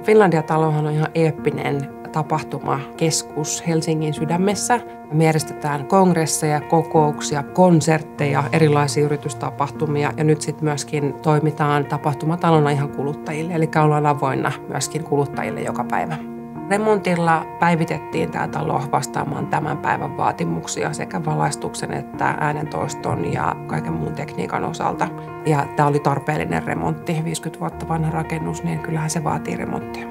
Finlandia-talohan on ihan eeppinen tapahtumakeskus Helsingin sydämessä. Me järjestetään kongresseja, kokouksia, konsertteja, erilaisia yritystapahtumia ja nyt sitten myöskin toimitaan tapahtumatalona ihan kuluttajille, eli ollaan avoinna myöskin kuluttajille joka päivä. Remontilla päivitettiin tämä talo vastaamaan tämän päivän vaatimuksia sekä valaistuksen että äänentoiston ja kaiken muun tekniikan osalta. Ja tämä oli tarpeellinen remontti, 50 vuotta vanha rakennus, niin kyllähän se vaatii remonttia.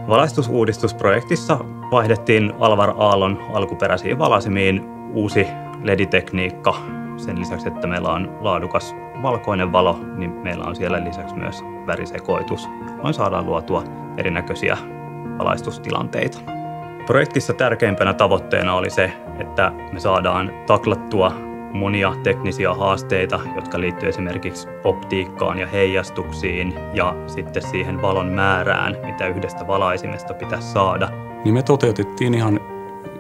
Valaistusuudistusprojektissa vaihdettiin Alvar Aallon alkuperäisiin valaisimiin uusi LED-tekniikka. Sen lisäksi, että meillä on laadukas valkoinen valo, niin meillä on siellä lisäksi myös värisekoitus. Noin saadaan luotua erinäköisiä valaistustilanteita. Projektissa tärkeimpänä tavoitteena oli se, että me saadaan taklattua monia teknisiä haasteita, jotka liittyy esimerkiksi optiikkaan ja heijastuksiin ja sitten siihen valon määrään, mitä yhdestä valaisimesta pitäisi saada. Niin me toteutettiin ihan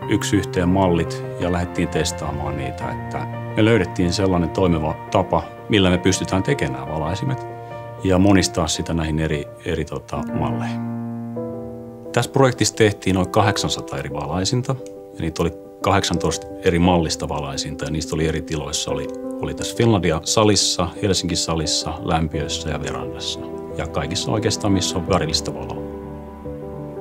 yksi yhteen mallit ja lähdettiin testaamaan niitä, että me löydettiin sellainen toimiva tapa, millä me pystytään tekemään valaisimet ja monistaa sitä näihin eri malleihin. Tässä projektissa tehtiin noin 800 eri valaisinta ja niitä oli 18 eri mallista valaisinta ja niistä oli eri tiloissa. Oli tässä Finlandia-salissa, Helsinki-salissa, lämpiössä ja verandassa. Ja kaikissa oikeastaan, missä on värillistä valoa.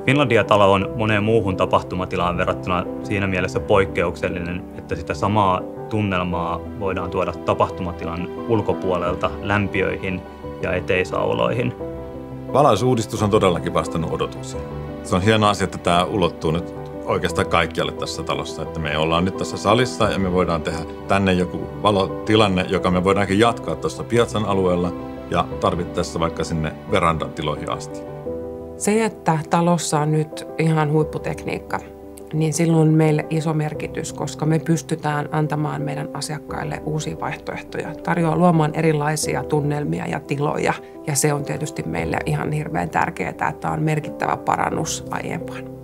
Finlandia-talo on moneen muuhun tapahtumatilaan verrattuna siinä mielessä poikkeuksellinen, että sitä samaa tunnelmaa voidaan tuoda tapahtumatilan ulkopuolelta lämpiöihin ja eteisauloihin. Valaisuudistus on todellakin vastannut odotuksiin. Se on hieno asia, että tämä ulottuu nyt oikeastaan kaikkialle tässä talossa, että me ollaan nyt tässä salissa ja me voidaan tehdä tänne joku valotilanne, joka me voidaankin jatkaa tuossa Piazzan alueella ja tarvittaessa vaikka sinne verandan tiloihin asti. Se, että talossa on nyt ihan huipputekniikka, niin silloin on meille iso merkitys, koska me pystytään antamaan meidän asiakkaille uusia vaihtoehtoja, luomaan erilaisia tunnelmia ja tiloja. Ja se on tietysti meille ihan hirveän tärkeää, että tämä on merkittävä parannus aiempaan.